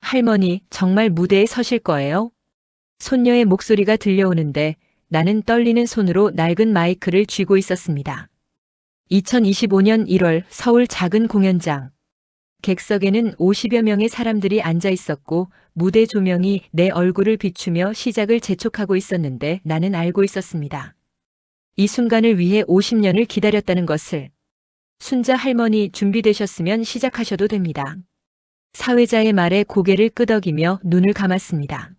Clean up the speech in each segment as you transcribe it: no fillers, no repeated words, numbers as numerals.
할머니, 정말 무대에 서실 거예요? 손녀의 목소리가 들려오는데 나는 떨리는 손으로 낡은 마이크를 쥐고 있었습니다. 2025년 1월 서울 작은 공연장. 객석에는 50여 명의 사람들이 앉아 있었고 무대 조명이 내 얼굴을 비추며 시작을 재촉하고 있었는데 나는 알고 있었습니다. 이 순간을 위해 50년을 기다렸다는 것을. 순자 할머니 준비되셨으면 시작하셔도 됩니다. 사회자의 말에 고개를 끄덕이며 눈을 감았습니다.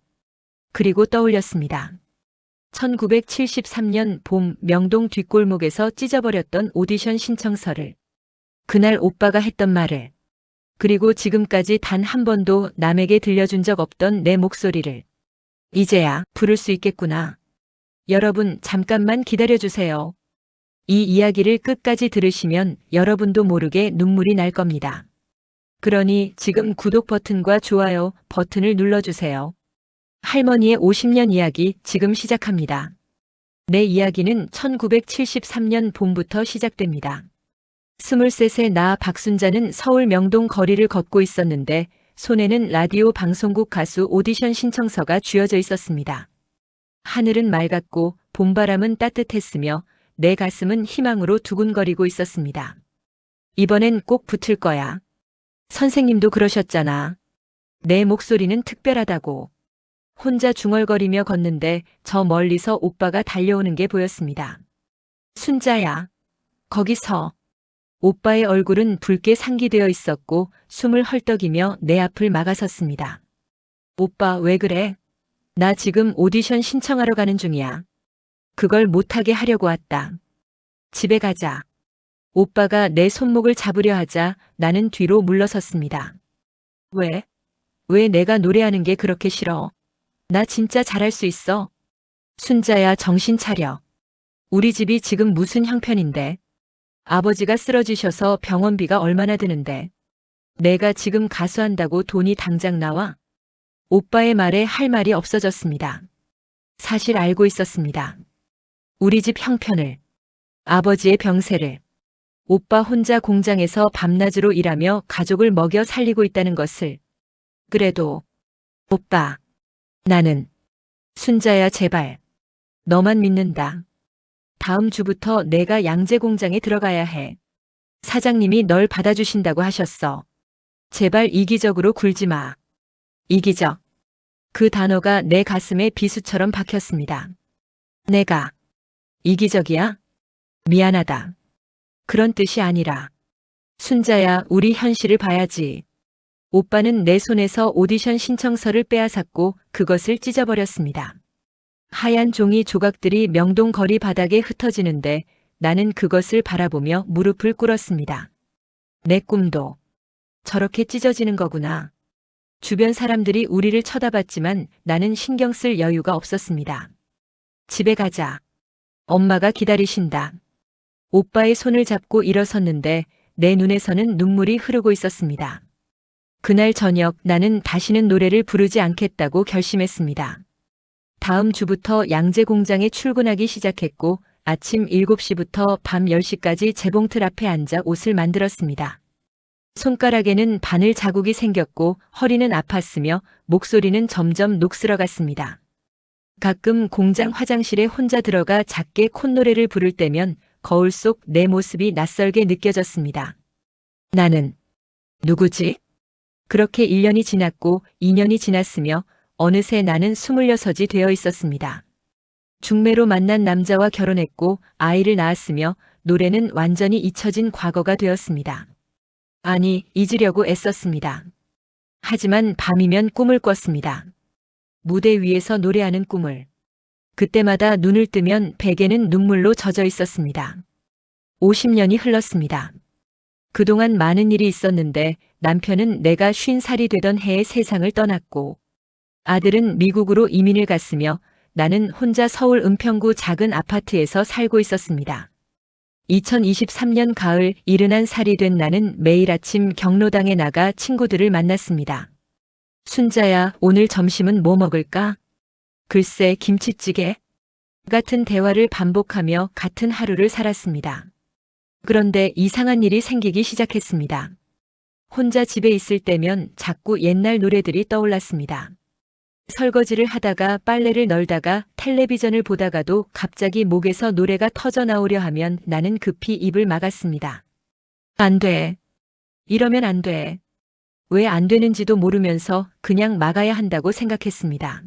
그리고 떠올렸습니다. 1973년 봄 명동 뒷골목에서 찢어버렸던 오디션 신청서를. 그날 오빠가 했던 말을. 그리고 지금까지 단 한 번도 남에게 들려준 적 없던 내 목소리를. 이제야 부를 수 있겠구나. 여러분 잠깐만 기다려주세요. 이 이야기를 끝까지 들으시면 여러분도 모르게 눈물이 날 겁니다. 그러니 지금 구독 버튼과 좋아요 버튼을 눌러주세요. 할머니의 50년 이야기 지금 시작합니다. 내 이야기는 1973년 봄부터 시작됩니다. 23세 나 박순자는 서울 명동 거리를 걷고 있었는데 손에는 라디오 방송국 가수 오디션 신청서가 쥐어져 있었습니다. 하늘은 맑았고 봄바람은 따뜻했으며 내 가슴은 희망으로 두근거리고 있었습니다. 이번엔 꼭 붙을 거야. 선생님도 그러셨잖아. 내 목소리는 특별하다고. 혼자 중얼거리며 걷는데 저 멀리서 오빠가 달려오는 게 보였습니다. 순자야. 거기서. 오빠의 얼굴은 붉게 상기되어 있었고 숨을 헐떡이며 내 앞을 막아섰습니다. 오빠 왜 그래? 나 지금 오디션 신청하러 가는 중이야. 그걸 못하게 하려고 왔다. 집에 가자. 오빠가 내 손목을 잡으려 하자 나는 뒤로 물러섰습니다. 왜? 왜 내가 노래하는 게 그렇게 싫어? 나 진짜 잘할 수 있어. 순자야 정신 차려. 우리 집이 지금 무슨 형편인데. 아버지가 쓰러지셔서 병원비가 얼마나 드는데. 내가 지금 가수한다고 돈이 당장 나와? 오빠의 말에 할 말이 없어졌습니다. 사실 알고 있었습니다. 우리 집 형편을. 아버지의 병세를. 오빠 혼자 공장에서 밤낮으로 일하며 가족을 먹여 살리고 있다는 것을. 그래도 오빠. 나는. 순자야 제발. 너만 믿는다. 다음 주부터 내가 양재 공장에 들어가야 해. 사장님이 널 받아주신다고 하셨어. 제발 이기적으로 굴지 마. 이기적. 그 단어가 내 가슴에 비수처럼 박혔습니다. 내가 이기적이야? 미안하다. 그런 뜻이 아니라. 순자야, 우리 현실을 봐야지. 오빠는 내 손에서 오디션 신청서를 빼앗았고 그것을 찢어버렸습니다. 하얀 종이 조각들이 명동 거리 바닥에 흩어지는데 나는 그것을 바라보며 무릎을 꿇었습니다. 내 꿈도 저렇게 찢어지는 거구나. 주변 사람들이 우리를 쳐다봤지만 나는 신경 쓸 여유가 없었습니다. 집에 가자. 엄마가 기다리신다. 오빠의 손을 잡고 일어섰는데 내 눈에서는 눈물이 흐르고 있었습니다. 그날 저녁 나는 다시는 노래를 부르지 않겠다고 결심했습니다. 다음 주부터 양재 공장에 출근하기 시작했고 아침 7시부터 밤 10시까지 재봉틀 앞에 앉아 옷을 만들었습니다. 손가락에는 바늘 자국이 생겼고 허리는 아팠으며 목소리는 점점 녹슬어갔습니다. 가끔 공장 화장실에 혼자 들어가 작게 콧노래를 부를 때면 거울 속 내 모습이 낯설게 느껴졌습니다. 나는 누구지? 그렇게 1년이 지났고 2년이 지났으며 어느새 나는 26이 되어 있었습니다. 중매로 만난 남자와 결혼했고 아이를 낳았으며 노래는 완전히 잊혀진 과거가 되었습니다. 아니, 잊으려고 애썼습니다. 하지만 밤이면 꿈을 꿨습니다. 무대 위에서 노래하는 꿈을. 그때마다 눈을 뜨면 베개는 눈물로 젖어 있었습니다. 50년이 흘렀습니다. 그동안 많은 일이 있었는데 남편은 내가 50살이 되던 해에 세상을 떠났고 아들은 미국으로 이민을 갔으며 나는 혼자 서울 은평구 작은 아파트에서 살고 있었습니다. 2023년 가을 71살이 된 나는 매일 아침 경로당에 나가 친구들을 만났습니다. 순자야, 오늘 점심은 뭐 먹을까? 글쎄, 김치찌개? 같은 대화를 반복하며 같은 하루를 살았습니다. 그런데 이상한 일이 생기기 시작했습니다. 혼자 집에 있을 때면 자꾸 옛날 노래들이 떠올랐습니다. 설거지를 하다가 빨래를 널다가 텔레비전을 보다가도 갑자기 목에서 노래가 터져 나오려 하면 나는 급히 입을 막았습니다. 안 돼. 이러면 안 돼. 왜 안 되는지도 모르면서 그냥 막아야 한다고 생각했습니다.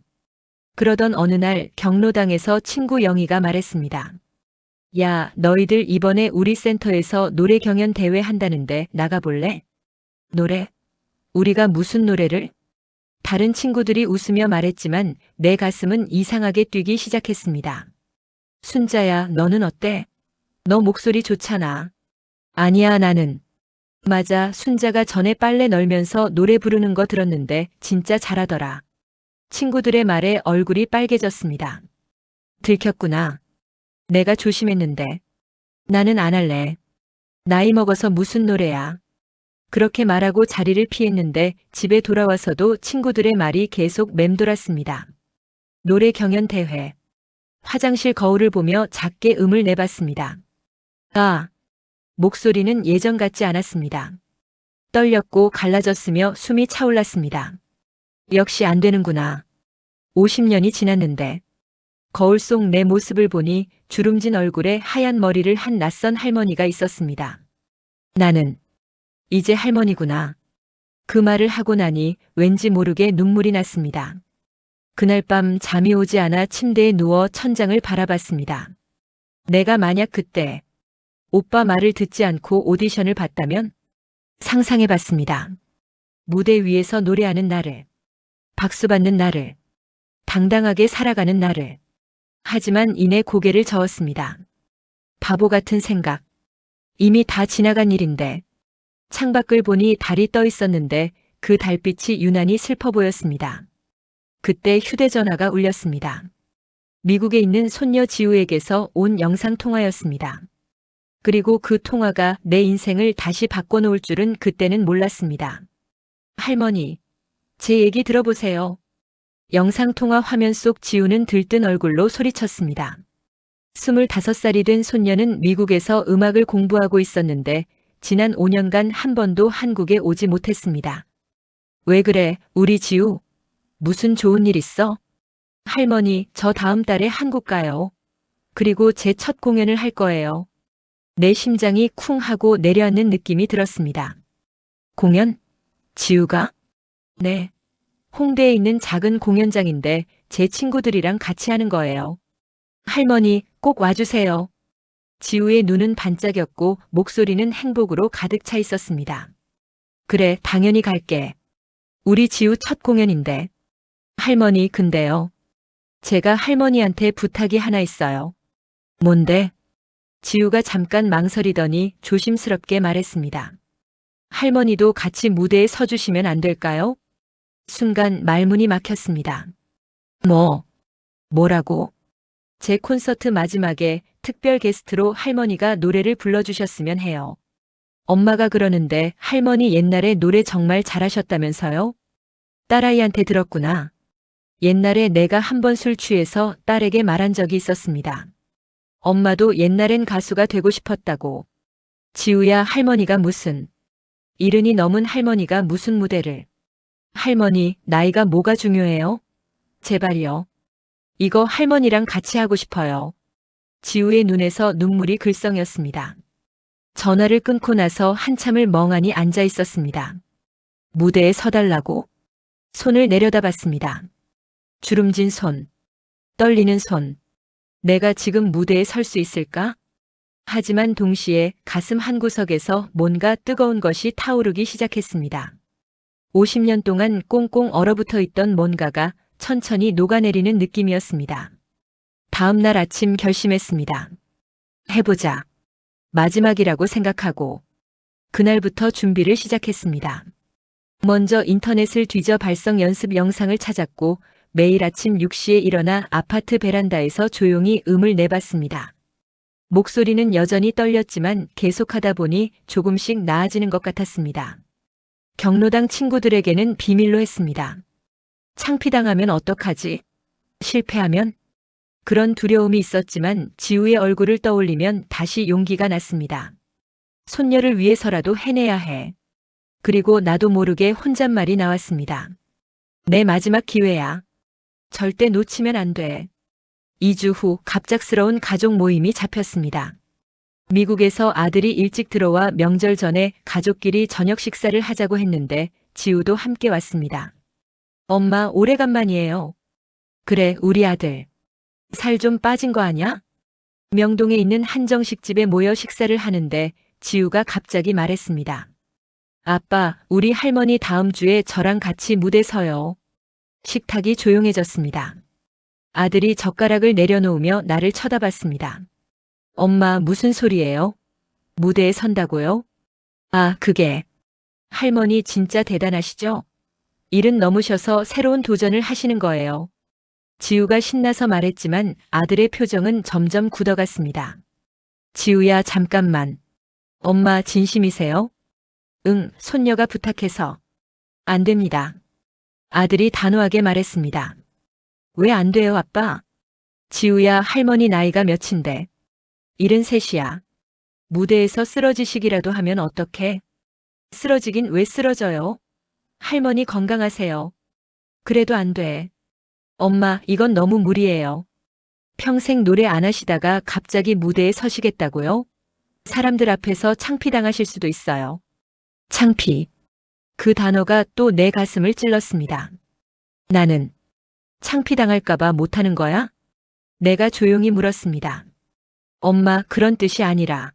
그러던 어느 날 경로당에서 친구 영희가 말했습니다. 야, 너희들 이번에 우리 센터에서 노래 경연 대회 한다는데 나가볼래? 노래? 우리가 무슨 노래를? 다른 친구들이 웃으며 말했지만 내 가슴은 이상하게 뛰기 시작했습니다. 순자야, 너는 어때? 너 목소리 좋잖아. 아니야, 나는. 맞아, 순자가 전에 빨래 널면서 노래 부르는 거 들었는데 진짜 잘하더라. 친구들의 말에 얼굴이 빨개졌습니다. 들켰구나. 내가 조심했는데. 나는 안 할래. 나이 먹어서 무슨 노래야. 그렇게 말하고 자리를 피했는데 집에 돌아와서도 친구들의 말이 계속 맴돌았습니다. 노래 경연 대회. 화장실 거울을 보며 작게 음을 내봤습니다. 아, 목소리는 예전 같지 않았습니다. 떨렸고 갈라졌으며 숨이 차올랐습니다. 역시 안 되는구나. 50년이 지났는데. 거울 속 내 모습을 보니 주름진 얼굴에 하얀 머리를 한 낯선 할머니가 있었습니다. 나는 이제 할머니구나. 그 말을 하고 나니 왠지 모르게 눈물이 났습니다. 그날 밤 잠이 오지 않아 침대에 누워 천장을 바라봤습니다. 내가 만약 그때 오빠 말을 듣지 않고 오디션을 봤다면 상상해봤습니다. 무대 위에서 노래하는 나를, 박수받는 나를, 당당하게 살아가는 나를. 하지만 이내 고개를 저었습니다. 바보 같은 생각. 이미 다 지나간 일인데. 창밖을 보니 달이 떠 있었는데 그 달빛이 유난히 슬퍼 보였습니다. 그때 휴대전화가 울렸습니다. 미국에 있는 손녀 지우에게서 온 영상통화였습니다. 그리고 그 통화가 내 인생을 다시 바꿔놓을 줄은 그때는 몰랐습니다. 할머니, 제 얘기 들어보세요. 영상통화 화면 속 지우는 들뜬 얼굴로 소리쳤습니다. 25살이 된 손녀는 미국에서 음악을 공부하고 있었는데 지난 5년간 한 번도 한국에 오지 못했습니다. 왜 그래, 우리 지우? 무슨 좋은 일 있어? 할머니, 저 다음 달에 한국 가요. 그리고 제 첫 공연을 할 거예요. 내 심장이 쿵 하고 내려앉는 느낌이 들었습니다. 공연? 지우가? 네. 홍대에 있는 작은 공연장인데 제 친구들이랑 같이 하는 거예요. 할머니, 꼭 와주세요. 지우의 눈은 반짝였고 목소리는 행복으로 가득 차 있었습니다. 그래, 당연히 갈게. 우리 지우 첫 공연인데. 할머니, 근데요. 제가 할머니한테 부탁이 하나 있어요. 뭔데? 지우가 잠깐 망설이더니 조심스럽게 말했습니다. 할머니도 같이 무대에 서주시면 안 될까요? 순간 말문이 막혔습니다. 뭐라고? 제 콘서트 마지막에 특별 게스트로 할머니가 노래를 불러주셨으면 해요. 엄마가 그러는데 할머니 옛날에 노래 정말 잘하셨다면서요? 딸아이한테 들었구나. 옛날에 내가 한 번 술 취해서 딸에게 말한 적이 있었습니다. 엄마도 옛날엔 가수가 되고 싶었다고. 지우야, 할머니가 무슨. 70이 넘은 할머니가 무슨 무대를. 할머니, 나이가 뭐가 중요해요? 제발요. 이거 할머니랑 같이 하고 싶어요. 지우의 눈에서 눈물이 글썽였습니다. 전화를 끊고 나서 한참을 멍하니 앉아 있었습니다. 무대에 서달라고. 손을 내려다봤습니다. 주름진 손. 떨리는 손. 내가 지금 무대에 설 수 있을까? 하지만 동시에 가슴 한구석에서 뭔가 뜨거운 것이 타오르기 시작했습니다. 50년 동안 꽁꽁 얼어붙어 있던 뭔가가 천천히 녹아내리는 느낌이었습니다. 다음 날 아침 결심했습니다. 해보자. 마지막이라고 생각하고. 그날부터 준비를 시작했습니다. 먼저 인터넷을 뒤져 발성 연습 영상을 찾았고 매일 아침 6시에 일어나 아파트 베란다에서 조용히 음을 내봤습니다. 목소리는 여전히 떨렸지만 계속하다 보니 조금씩 나아지는 것 같았습니다. 경로당 친구들에게는 비밀로 했습니다. 창피당하면 어떡하지? 실패하면? 그런 두려움이 있었지만 지우의 얼굴을 떠올리면 다시 용기가 났습니다. 손녀를 위해서라도 해내야 해. 그리고 나도 모르게 혼잣말이 나왔습니다. 내 마지막 기회야. 절대 놓치면 안 돼. 2주 후 갑작스러운 가족 모임이 잡혔습니다. 미국에서 아들이 일찍 들어와 명절 전에 가족끼리 저녁 식사를 하자고 했는데 지우도 함께 왔습니다. 엄마, 오래간만이에요. 그래, 우리 아들. 살 좀 빠진 거 아냐? 명동에 있는 한정식집에 모여 식사를 하는데 지우가 갑자기 말했습니다. 아빠, 우리 할머니 다음 주에 저랑 같이 무대 서요. 식탁이 조용해졌습니다. 아들이 젓가락을 내려놓으며 나를 쳐다봤습니다. 엄마, 무슨 소리예요? 무대에 선다고요? 아, 그게. 할머니 진짜 대단하시죠? 일은 넘으셔서 새로운 도전을 하시는 거예요. 지우가 신나서 말했지만 아들의 표정은 점점 굳어갔습니다. 지우야, 잠깐만. 엄마 진심이세요? 응, 손녀가 부탁해서. 안 됩니다. 아들이 단호하게 말했습니다. 왜 안 돼요, 아빠? 지우야, 할머니 나이가 몇인데. 73이야. 무대에서 쓰러지시기라도 하면 어떡해? 쓰러지긴 왜 쓰러져요? 할머니 건강하세요. 그래도 안 돼. 엄마, 이건 너무 무리예요. 평생 노래 안 하시다가 갑자기 무대에 서시겠다고요? 사람들 앞에서 창피당하실 수도 있어요. 창피. 그 단어가 또 내 가슴을 찔렀습니다. 나는 창피당할까봐 못하는 거야? 내가 조용히 물었습니다. 엄마, 그런 뜻이 아니라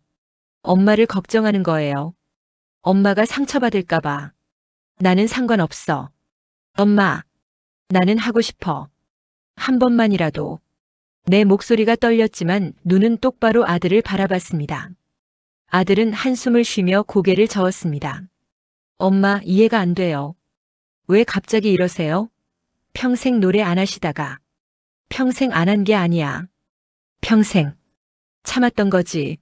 엄마를 걱정하는 거예요. 엄마가 상처받을까봐. 나는 상관없어. 엄마, 나는 하고 싶어. 한 번만이라도. 내 목소리가 떨렸지만 눈은 똑바로 아들을 바라봤습니다. 아들은 한숨을 쉬며 고개를 저었습니다. 엄마, 이해가 안 돼요. 왜 갑자기 이러세요? 평생 노래 안 하시다가. 평생 안 한 게 아니야. 평생. 참았던 거지.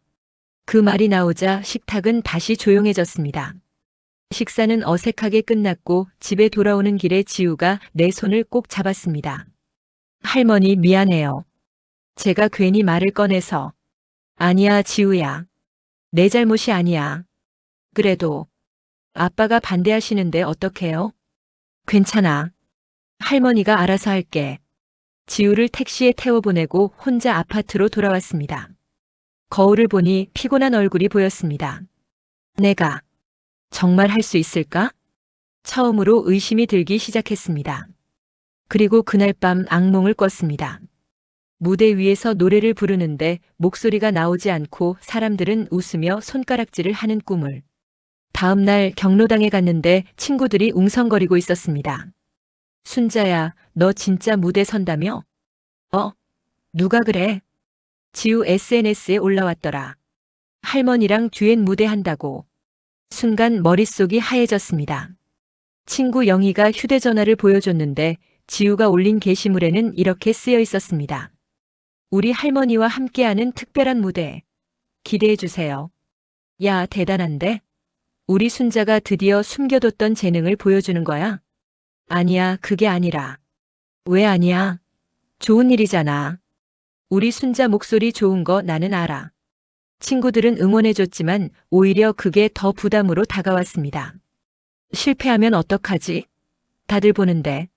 그 말이 나오자 식탁은 다시 조용해졌습니다. 식사는 어색하게 끝났고 집에 돌아오는 길에 지우가 내 손을 꼭 잡았습니다. 할머니 미안해요. 제가 괜히 말을 꺼내서. 아니야, 지우야. 내 잘못이 아니야. 그래도 아빠가 반대하시는데 어떡해요? 괜찮아. 할머니가 알아서 할게. 지우를 택시에 태워보내고 혼자 아파트로 돌아왔습니다. 거울을 보니 피곤한 얼굴이 보였습니다. 내가 정말 할 수 있을까? 처음으로 의심이 들기 시작했습니다. 그리고 그날 밤 악몽을 꿨습니다. 무대 위에서 노래를 부르는데 목소리가 나오지 않고 사람들은 웃으며 손가락질을 하는 꿈을. 다음 날 경로당에 갔는데 친구들이 웅성거리고 있었습니다. 순자야, 너 진짜 무대 선다며? 누가 그래? 지우 SNS에 올라왔더라. 할머니랑 듀엣 무대 한다고. 순간 머릿속이 하얘졌습니다. 친구 영희가 휴대전화를 보여줬는데 지우가 올린 게시물에는 이렇게 쓰여 있었습니다. 우리 할머니와 함께하는 특별한 무대. 기대해주세요. 야, 대단한데? 우리 순자가 드디어 숨겨뒀던 재능을 보여주는 거야? 아니야, 그게 아니라. 왜 아니야? 좋은 일이잖아. 우리 순자 목소리 좋은 거 나는 알아. 친구들은 응원해줬지만 오히려 그게 더 부담으로 다가왔습니다. 실패하면 어떡하지? 다들 보는데.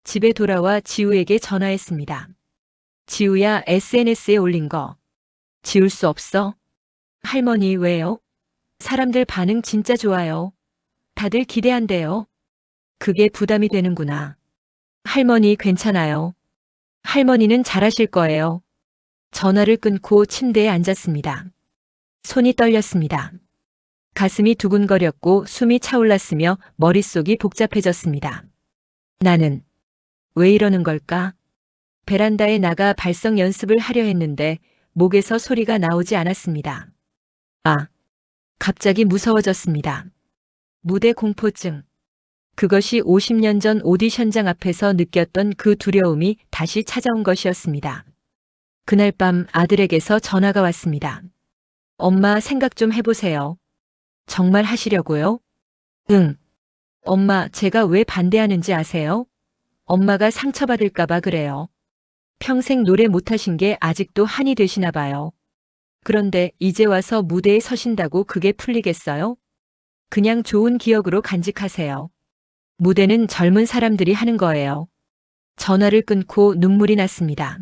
집에 돌아와 지우에게 전화했습니다. 지우야, SNS에 올린 거. 지울 수 없어? 할머니 왜요? 사람들 반응 진짜 좋아요. 다들 기대한대요. 그게 부담이 되는구나. 할머니 괜찮아요. 할머니는 잘하실 거예요. 전화를 끊고 침대에 앉았습니다. 손이 떨렸습니다. 가슴이 두근거렸고 숨이 차올랐으며 머릿속이 복잡해졌습니다. 나는 왜 이러는 걸까? 베란다에 나가 발성 연습을 하려 했는데 목에서 소리가 나오지 않았습니다. 갑자기 무서워졌습니다. 무대 공포증. 그것이 50년 전 오디션장 앞에서 느꼈던 그 두려움이 다시 찾아온 것이었습니다. 그날 밤 아들에게서 전화가 왔습니다. 엄마 생각 좀 해보세요. 정말 하시려고요? 응. 엄마, 제가 왜 반대하는지 아세요? 엄마가 상처받을까봐 그래요. 평생 노래 못하신 게 아직도 한이 되시나 봐요. 그런데 이제 와서 무대에 서신다고 그게 풀리겠어요? 그냥 좋은 기억으로 간직하세요. 무대는 젊은 사람들이 하는 거예요. 전화를 끊고 눈물이 났습니다.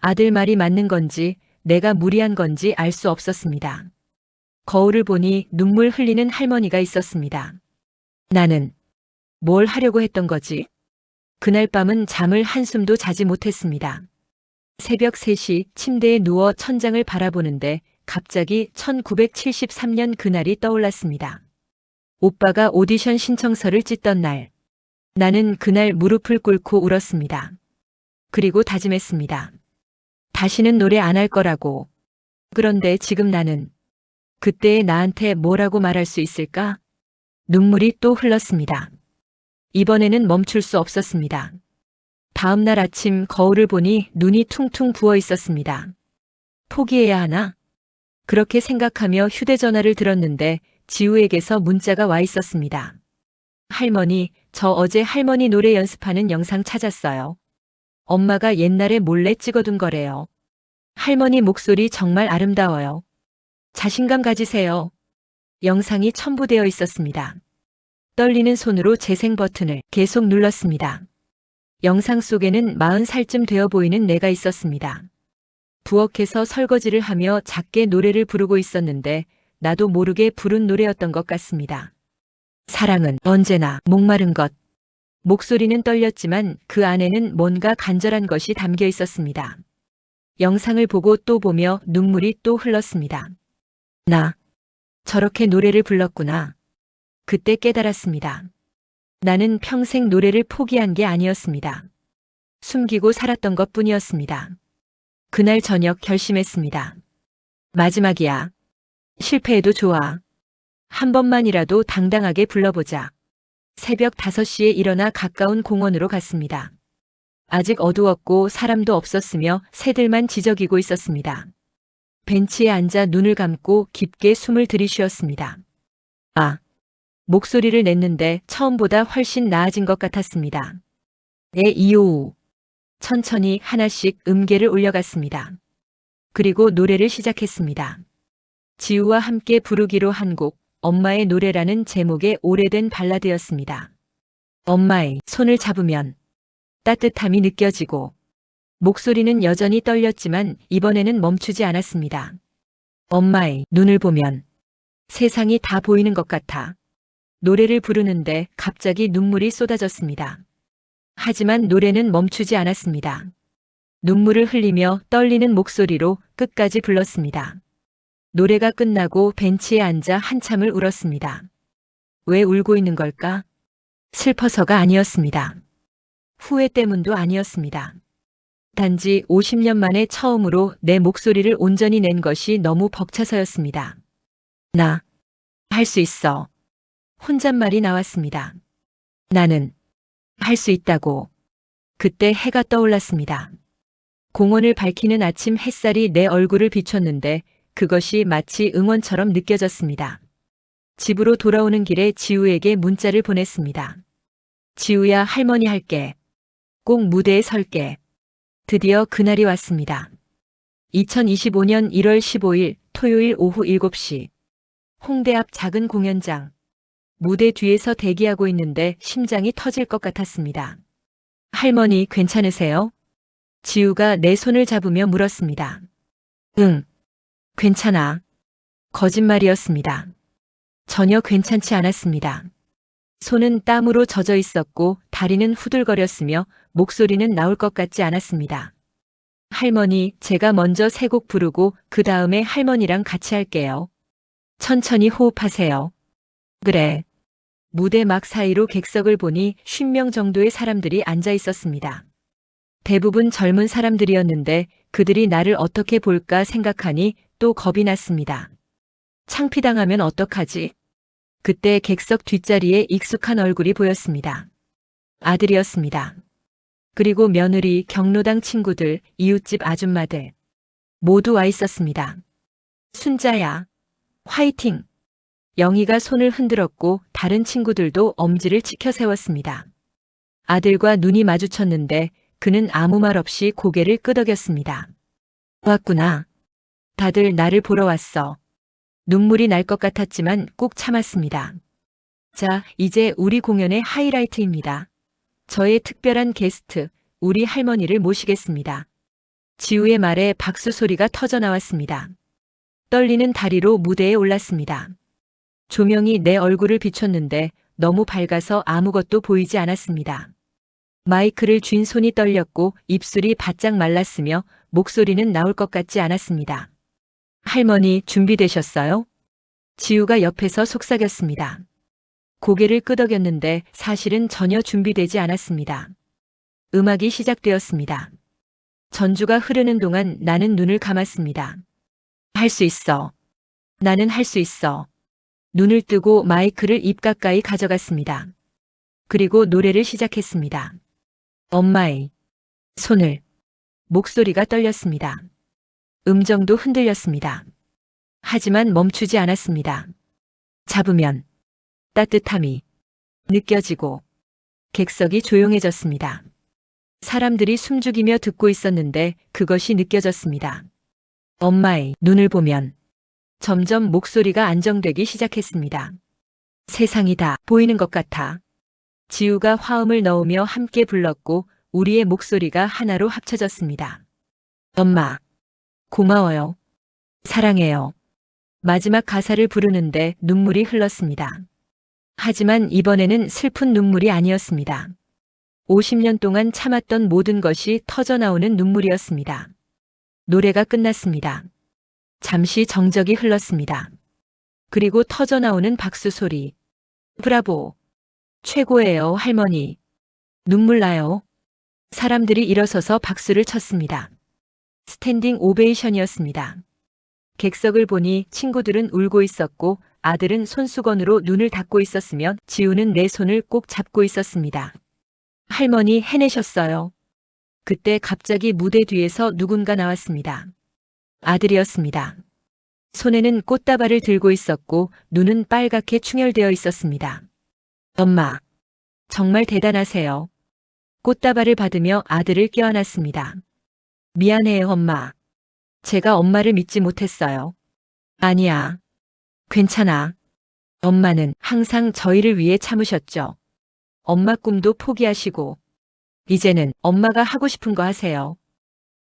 아들 말이 맞는 건지 내가 무리한 건지 알 수 없었습니다. 거울을 보니 눈물 흘리는 할머니가 있었습니다. 나는 뭘 하려고 했던 거지? 그날 밤은 잠을 한숨도 자지 못했습니다. 새벽 3시 침대에 누워 천장을 바라보는데 갑자기 1973년 그날이 떠올랐습니다. 오빠가 오디션 신청서를 찢던 날. 나는 그날 무릎을 꿇고 울었습니다. 그리고 다짐했습니다. 다시는 노래 안 할 거라고. 그런데 지금 나는 그때의 나한테 뭐라고 말할 수 있을까? 눈물이 또 흘렀습니다. 이번에는 멈출 수 없었습니다. 다음 날 아침 거울을 보니 눈이 퉁퉁 부어 있었습니다. 포기해야 하나? 그렇게 생각하며 휴대전화를 들었는데 지우에게서 문자가 와 있었습니다. 할머니, 저 어제 할머니 노래 연습하는 영상 찾았어요. 엄마가 옛날에 몰래 찍어둔 거래요. 할머니 목소리 정말 아름다워요. 자신감 가지세요. 영상이 첨부되어 있었습니다. 떨리는 손으로 재생 버튼을 계속 눌렀습니다. 영상 속에는 40살쯤 되어 보이는 내가 있었습니다. 부엌에서 설거지를 하며 작게 노래를 부르고 있었는데 나도 모르게 부른 노래였던 것 같습니다. 사랑은 언제나 목마른 것. 목소리는 떨렸지만 그 안에는 뭔가 간절한 것이 담겨 있었습니다. 영상을 보고 또 보며 눈물이 또 흘렀습니다. 나 저렇게 노래를 불렀구나. 그때 깨달았습니다. 나는 평생 노래를 포기한 게 아니었습니다. 숨기고 살았던 것 뿐이었습니다. 그날 저녁 결심했습니다. 마지막이야. 실패해도 좋아. 한 번만이라도 당당하게 불러보자. 새벽 5시에 일어나 가까운 공원으로 갔습니다. 아직 어두웠고 사람도 없었으며 새들만 지저귀고 있었습니다. 벤치에 앉아 눈을 감고 깊게 숨을 들이쉬었습니다. 목소리를 냈는데 처음보다 훨씬 나아진 것 같았습니다. 이오우. 천천히 하나씩 음계를 올려갔습니다. 그리고 노래를 시작했습니다. 지우와 함께 부르기로 한 곡, 엄마의 노래라는 제목의 오래된 발라드였습니다. 엄마의 손을 잡으면 따뜻함이 느껴지고 목소리는 여전히 떨렸지만 이번에는 멈추지 않았습니다. 엄마의 눈을 보면 세상이 다 보이는 것 같아. 노래를 부르는데 갑자기 눈물이 쏟아졌습니다. 하지만 노래는 멈추지 않았습니다. 눈물을 흘리며 떨리는 목소리로 끝까지 불렀습니다. 노래가 끝나고 벤치에 앉아 한참을 울었습니다. 왜 울고 있는 걸까? 슬퍼서가 아니었습니다. 후회 때문도 아니었습니다. 단지 50년 만에 처음으로 내 목소리를 온전히 낸 것이 너무 벅차서였습니다. 나 할 수 있어. 혼잣말이 나왔습니다. 나는 할 수 있다고. 그때 해가 떠올랐습니다. 공원을 밝히는 아침 햇살이 내 얼굴을 비췄는데 그것이 마치 응원처럼 느껴졌습니다. 집으로 돌아오는 길에 지우에게 문자를 보냈습니다. 지우야, 할머니 할게. 꼭 무대에 설게. 드디어 그날이 왔습니다. 2025년 1월 15일 토요일 오후 7시. 홍대 앞 작은 공연장. 무대 뒤에서 대기하고 있는데 심장이 터질 것 같았습니다. 할머니 괜찮으세요? 지우가 내 손을 잡으며 물었습니다. 응, 괜찮아. 거짓말이었습니다. 전혀 괜찮지 않았습니다. 손은 땀으로 젖어 있었고 다리는 후들거렸으며 목소리는 나올 것 같지 않았습니다. 할머니, 제가 먼저 3곡 부르고 그 다음에 할머니랑 같이 할게요. 천천히 호흡하세요. 그래. 무대 막 사이로 객석을 보니 50명 정도의 사람들이 앉아 있었습니다. 대부분 젊은 사람들이었는데 그들이 나를 어떻게 볼까 생각하니 또 겁이 났습니다. 창피당하면 어떡하지? 그때 객석 뒷자리에 익숙한 얼굴이 보였습니다. 아들이었습니다. 그리고 며느리, 경로당 친구들, 이웃집 아줌마들 모두 와 있었습니다. 순자야, 화이팅! 영희가 손을 흔들었고 다른 친구들도 엄지를 치켜 세웠습니다. 아들과 눈이 마주쳤는데 그는 아무 말 없이 고개를 끄덕였습니다. 왔구나. 다들 나를 보러 왔어. 눈물이 날 것 같았지만 꼭 참았습니다. 자, 이제 우리 공연의 하이라이트입니다. 저의 특별한 게스트, 우리 할머니를 모시겠습니다. 지우의 말에 박수 소리가 터져 나왔습니다. 떨리는 다리로 무대에 올랐습니다. 조명이 내 얼굴을 비췄는데 너무 밝아서 아무것도 보이지 않았습니다. 마이크를 쥔 손이 떨렸고 입술이 바짝 말랐으며 목소리는 나올 것 같지 않았습니다. 할머니, 준비되셨어요? 지우가 옆에서 속삭였습니다. 고개를 끄덕였는데 사실은 전혀 준비되지 않았습니다. 음악이 시작되었습니다. 전주가 흐르는 동안 나는 눈을 감았습니다. 할 수 있어. 나는 할 수 있어. 눈을 뜨고 마이크를 입 가까이 가져갔습니다. 그리고 노래를 시작했습니다. 엄마의 손을. 목소리가 떨렸습니다. 음정도 흔들렸습니다. 하지만 멈추지 않았습니다. 잡으면 따뜻함이 느껴지고 객석이 조용해졌습니다. 사람들이 숨죽이며 듣고 있었는데 그것이 느껴졌습니다. 엄마의 눈을 보면 점점 목소리가 안정되기 시작했습니다. 세상이 다 보이는 것 같아. 지우가 화음을 넣으며 함께 불렀고 우리의 목소리가 하나로 합쳐졌습니다. 엄마, 고마워요. 사랑해요. 마지막 가사를 부르는데 눈물이 흘렀습니다. 하지만 이번에는 슬픈 눈물이 아니었습니다. 50년 동안 참았던 모든 것이 터져나오는 눈물이었습니다. 노래가 끝났습니다. 잠시 정적이 흘렀습니다. 그리고 터져나오는 박수 소리. 브라보. 최고예요, 할머니. 눈물 나요. 사람들이 일어서서 박수를 쳤습니다. 스탠딩 오베이션이었습니다. 객석을 보니 친구들은 울고 있었고 아들은 손수건으로 눈을 닦고 있었으며 지우는 내 손을 꼭 잡고 있었습니다. 할머니, 해내셨어요. 그때 갑자기 무대 뒤에서 누군가 나왔습니다. 아들이었습니다. 손에는 꽃다발을 들고 있었고 눈은 빨갛게 충혈되어 있었습니다. 엄마, 정말 대단하세요. 꽃다발을 받으며 아들을 껴안았습니다. 미안해요, 엄마. 제가 엄마를 믿지 못했어요. 아니야. 괜찮아. 엄마는 항상 저희를 위해 참으셨죠. 엄마 꿈도 포기하시고 이제는 엄마가 하고 싶은 거 하세요.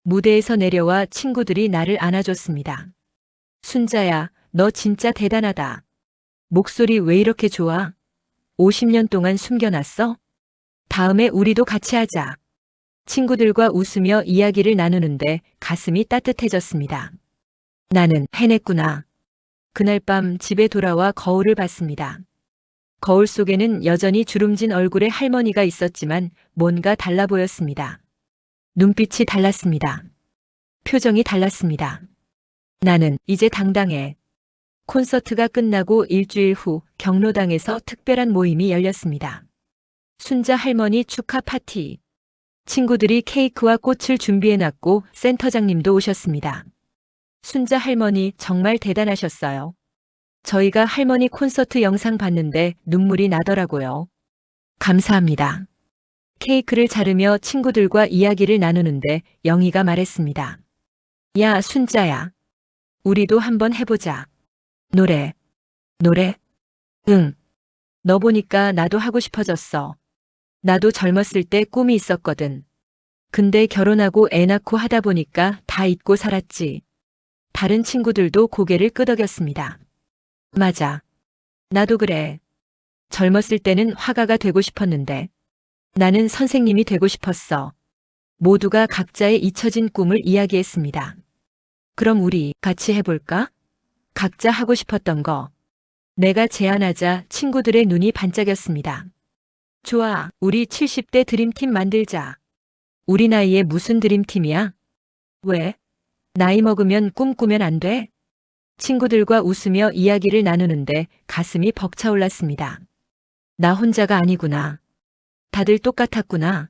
무대에서 내려와 친구들이 나를 안아줬습니다. 순자야, 너 진짜 대단하다. 목소리 왜 이렇게 좋아? 50년 동안 숨겨놨어? 다음에 우리도 같이 하자. 친구들과 웃으며 이야기를 나누는데 가슴이 따뜻해졌습니다. 나는 해냈구나. 그날 밤 집에 돌아와 거울을 봤습니다. 거울 속에는 여전히 주름진 얼굴의 할머니가 있었지만 뭔가 달라 보였습니다. 눈빛이 달랐습니다. 표정이 달랐습니다. 나는 이제 당당해. 콘서트가 끝나고 일주일 후 경로당에서 특별한 모임이 열렸습니다. 순자 할머니 축하 파티. 친구들이 케이크와 꽃을 준비해놨고 센터장님도 오셨습니다. 순자 할머니 정말 대단하셨어요. 저희가 할머니 콘서트 영상 봤는데 눈물이 나더라고요. 감사합니다. 케이크를 자르며 친구들과 이야기를 나누는데 영희가 말했습니다. 야, 순자야. 우리도 한번 해보자. 노래. 응. 너 보니까 나도 하고 싶어졌어. 나도 젊었을 때 꿈이 있었거든. 근데 결혼하고 애 낳고 하다 보니까 다 잊고 살았지. 다른 친구들도 고개를 끄덕였습니다. 맞아. 나도 그래. 젊었을 때는 화가가 되고 싶었는데 나는 선생님이 되고 싶었어. 모두가 각자의 잊혀진 꿈을 이야기했습니다. 그럼 우리 같이 해볼까? 각자 하고 싶었던 거. 내가 제안하자 친구들의 눈이 반짝였습니다. 좋아, 우리 70대 드림팀 만들자. 우리 나이에 무슨 드림팀이야? 왜? 나이 먹으면 꿈 꾸면 안 돼? 친구들과 웃으며 이야기를 나누는데 가슴이 벅차올랐습니다. 나 혼자가 아니구나. 다들 똑같았구나.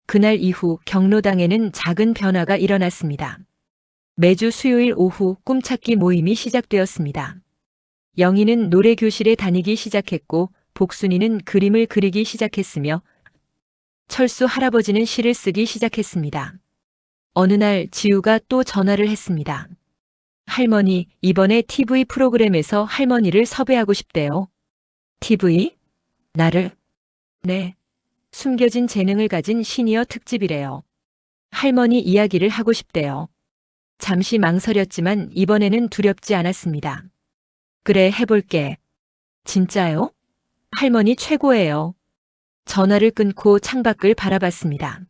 그날 이후 경로당에는 작은 변화가 일어났습니다. 매주 수요일 오후 꿈찾기 모임이 시작되었습니다. 영희는 노래 교실에 다니기 시작했고 복순이는 그림을 그리기 시작했으며 철수 할아버지는 시를 쓰기 시작했습니다. 어느 날 지우가 또 전화를 했습니다. 할머니, 이번에 TV 프로그램에서 할머니를 섭외하고 싶대요. TV? 나를? 네. 숨겨진 재능을 가진 시니어 특집이래요. 할머니 이야기를 하고 싶대요. 잠시 망설였지만 이번에는 두렵지 않았습니다. 그래, 해볼게. 진짜요? 할머니 최고예요. 전화를 끊고 창밖을 바라봤습니다.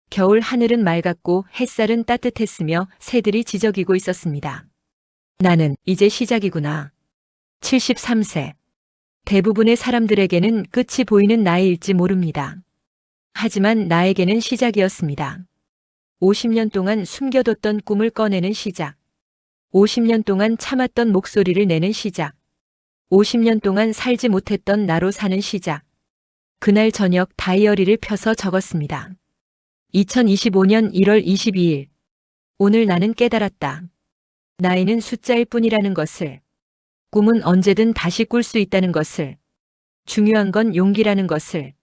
겨울 하늘은 맑았고 햇살은 따뜻했으며 새들이 지저귀고 있었습니다. 나는 이제 시작이구나. 73세. 대부분의 사람들에게는 끝이 보이는 나이일지 모릅니다. 하지만 나에게는 시작이었습니다. 50년 동안 숨겨뒀던 꿈을 꺼내는 시작. 50년 동안 참았던 목소리를 내는 시작. 50년 동안 살지 못했던 나로 사는 시작. 그날 저녁 다이어리를 펴서 적었습니다. 2025년 1월 22일. 오늘 나는 깨달았다. 나이는 숫자일 뿐이라는 것을. 꿈은 언제든 다시 꿀 수 있다는 것을. 중요한 건 용기라는 것을.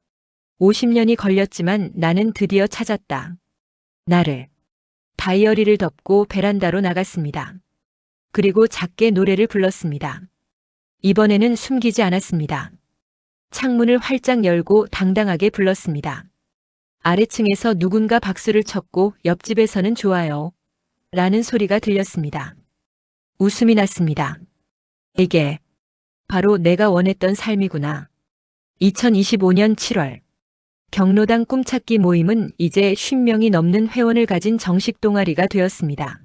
50년이 걸렸지만 나는 드디어 찾았다. 나를. 다이어리를 덮고 베란다로 나갔습니다. 그리고 작게 노래를 불렀습니다. 이번에는 숨기지 않았습니다. 창문을 활짝 열고 당당하게 불렀습니다. 아래층에서 누군가 박수를 쳤고 옆집에서는 좋아요. 라는 소리가 들렸습니다. 웃음이 났습니다. 이게 바로 내가 원했던 삶이구나. 2025년 7월. 경로당 꿈찾기 모임은 이제 50명이 넘는 회원을 가진 정식 동아리가 되었습니다.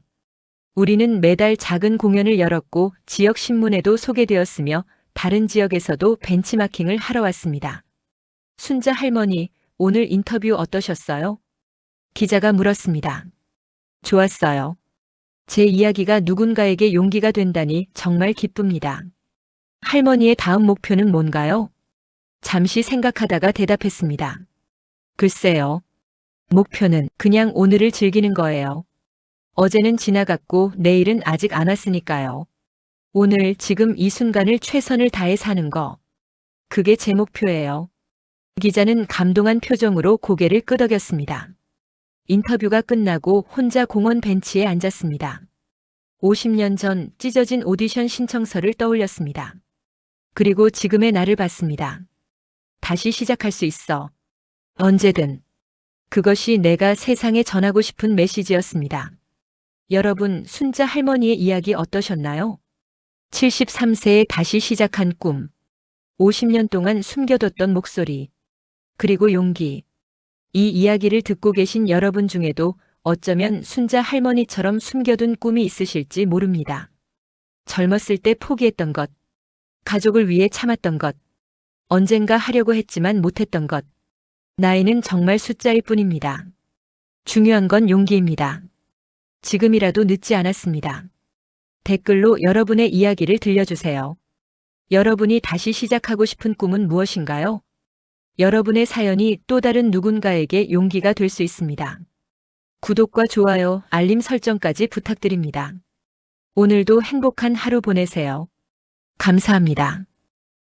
우리는 매달 작은 공연을 열었고 지역 신문에도 소개되었으며 다른 지역에서도 벤치마킹을 하러 왔습니다. 순자 할머니, 오늘 인터뷰 어떠셨어요? 기자가 물었습니다. 좋았어요. 제 이야기가 누군가에게 용기가 된다니 정말 기쁩니다. 할머니의 다음 목표는 뭔가요? 잠시 생각하다가 대답했습니다. 글쎄요. 목표는 그냥 오늘을 즐기는 거예요. 어제는 지나갔고 내일은 아직 안 왔으니까요. 오늘 지금 이 순간을 최선을 다해 사는 거. 그게 제 목표예요. 기자는 감동한 표정으로 고개를 끄덕였습니다. 인터뷰가 끝나고 혼자 공원 벤치에 앉았습니다. 50년 전 찢어진 오디션 신청서를 떠올렸습니다. 그리고 지금의 나를 봤습니다. 다시 시작할 수 있어. 언제든. 그것이 내가 세상에 전하고 싶은 메시지였습니다. 여러분, 순자 할머니의 이야기 어떠셨나요? 73세에 다시 시작한 꿈. 50년 동안 숨겨뒀던 목소리. 그리고 용기. 이 이야기를 듣고 계신 여러분 중에도 어쩌면 순자 할머니처럼 숨겨둔 꿈이 있으실지 모릅니다. 젊었을 때 포기했던 것. 가족을 위해 참았던 것. 언젠가 하려고 했지만 못했던 것. 나이는 정말 숫자일 뿐입니다. 중요한 건 용기입니다. 지금이라도 늦지 않았습니다. 댓글로 여러분의 이야기를 들려주세요. 여러분이 다시 시작하고 싶은 꿈은 무엇인가요? 여러분의 사연이 또 다른 누군가에게 용기가 될 수 있습니다. 구독과 좋아요, 알림 설정까지 부탁드립니다. 오늘도 행복한 하루 보내세요. 감사합니다.